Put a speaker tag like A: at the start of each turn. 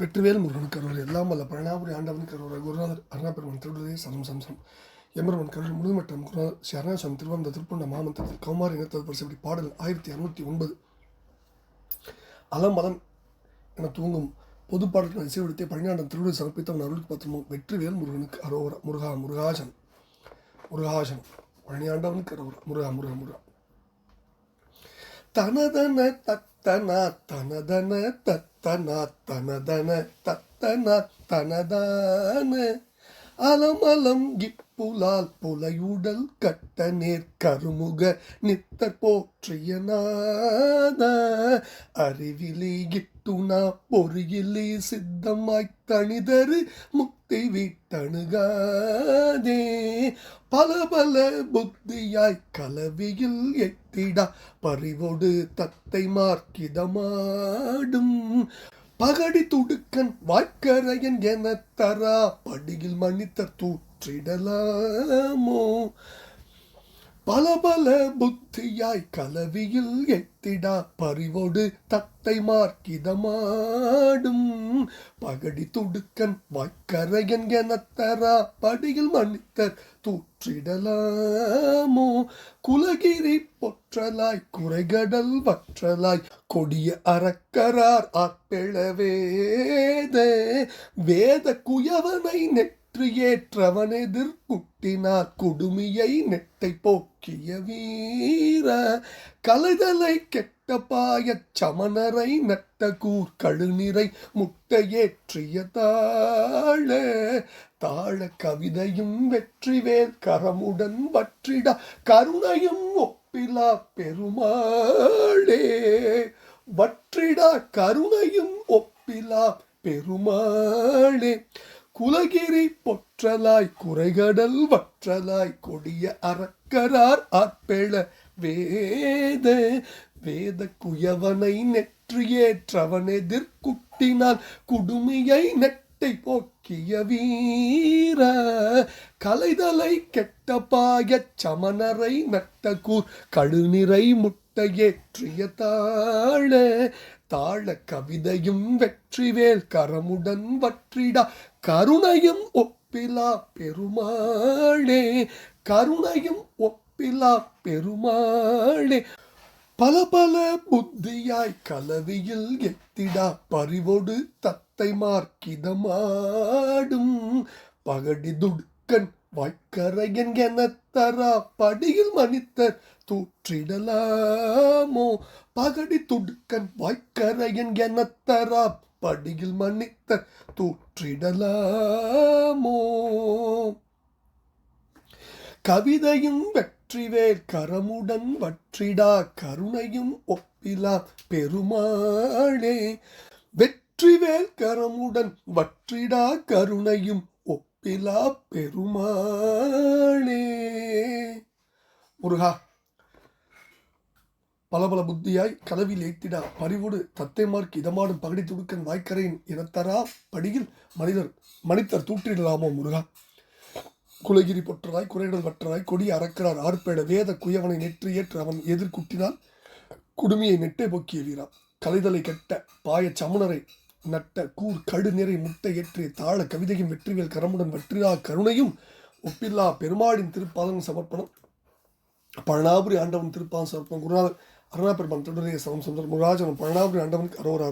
A: வெற்றிவேல் முருகனுக்கு அருள் எல்லாம் வல்ல பழனாபுரி ஆண்டவனுக்கு அருள் குருநாதர் அருணாபெருமன் திருவிழே சரம் சம்சம் எம்பெருமன் கருள் முழுமட்டம் குருநாதர் ஸ்ரீ அருணாசலம் திருவந்த திருப்பண்ட மாமந்தத்தில் கௌமாரி இனத்தது பரிசப்படி பாடல் 1609 அலம் என தூங்கும் பொது பாடல்கள் இசைவிடுத்தே பழனியாண்டன் திருவிழை சமர்ப்பித்தவன் அருளுக்கு பத்திரமும் வெற்றிவேல் முருகனுக்கு அரோர முருகாசன் பழனியாண்டவனுக்கு அரோர முருகா தனதன தத்தன தனதன தத்தன தனதன தத்தன தனதான அலமலம் கிப்புலால் புலையுடல் கட்ட நேர் கருமுக நித்தர் போற்றியனாத அறிவிலி கிட்டுனா பொறியிலி சித்தமாய்த் தனிதரு முக்தி வீட்டணுகாதே பல புத்தியாய் கலவியில் எத்திடா பறிவொடு தத்தை மார்க்கிதமாடும் பகடி துடுக்கன் வாய்க்கரையன் என தரா படியில் மன்னித்தர் தூற்றிடலாமோ பல புத்தியாய் கலவியில் எத்திடா பறிவொடு தத்தை மார்க்கிதமாடும் பகடி துடுக்கன் வாய்க்கரையன் என தரா படியில் மன்னித்தர் தூற்றிடலாமோ குலகிரி பொற்றலாய் குறைகடல் வற்றலாய் கொடிய அறக்கரார் ஆட்பெழவேத வேத குயவனை நெற்றியேற்றவன் எதிர்குட்டினார் குடுமியை நெட்டை போக்கிய வீர கலைதலை கெட்ட பாயச் சமணரை நட்ட கூர் கழுநிறை முட்டையேற்றிய தாழ கவிதையும் வெற்றிவேல் கரமுடன் வற்றிடா கருணையும் ஒப்பிலா பெருமாளே வற்றிடா கருணையும் ஒப்பிலா பெருமாளே குலகிரி பொற்றலாய் குறைகடல் வற்றலாய் கொடிய அறக்கரார் ஆட்பெழ வேத குயவனை நெற்றியேற்றவன் எதிர்குட்டினால் குடுமியை நெட்டை போக்கிய வீர கலைதலை கெட்ட பாயச் சமணரை நட்ட கூர் கழுநிறை முட்டையேற்றிய தாழ கவிதையும் வெற்றிவேல் கரமுடன் வற்றிடா கருணையும் ஒப்பிலா பெருமாளே கருணையும் ஒப்பிலா பெருமாளே பல புத்தியாய் கலவியில் எத்திடா பறிவொடு தத்தை மார்க்கிதமாடும் பகடி துடுக்கன் வாய்க்கரையன் என தரா படியில் மன்னித்தர் தூற்றிடலாமோ பகடி துடுக்கன் வாய்க்கரையன் என தரா படியில் மன்னித்தர் தூற்றிடலாமோ கவிதையும் வெற்றிவேல் கரமுடன் வற்றிடா கருணையும் ஒப்பிலா பெருமாளே வெற்றிவேல் கரமுடன் வற்றிடா கருணையும் ஒப்பிலா பெருமாளே முருகா பல புத்தியாய் கலவில் ஏத்திடா பறிவோடு தத்தைமார்க்கு இதமாடும் பகடி துடுக்கன் வாய்க்கரையின் இனத்தரா படியில் மனிதர் தூற்றிடலாமோ முருகா குலகிரி பொற்றலாய் குறைடல் வற்றலாய் கொடி அறக்கிறார் ஆர்ப்பேட வேத குயவனை நெற்றியேற்று அவன் எதிர்குட்டினால் குடுமியை நெட்டை போக்கிய வீரா கலைதலை கெட்ட பாய சமுனரை நட்ட கூர் கடு நிறை முட்டை ஏற்றிய தாழ கவிதையும் வெற்றிவேல் கரமுடன் வற்றிலா கருணையும் ஒப்பில்லா பெருமாளின் திருப்பாதம் சமர்ப்பணம் பழனாபுரி ஆண்டவன் திருப்பாதம் சமர்ப்பணம் குருநாதர் அருணாபெருமன் திருவிழே சமம் முருகாஜனம் பழனாபுரி ஆண்டவனுக்கு அரோர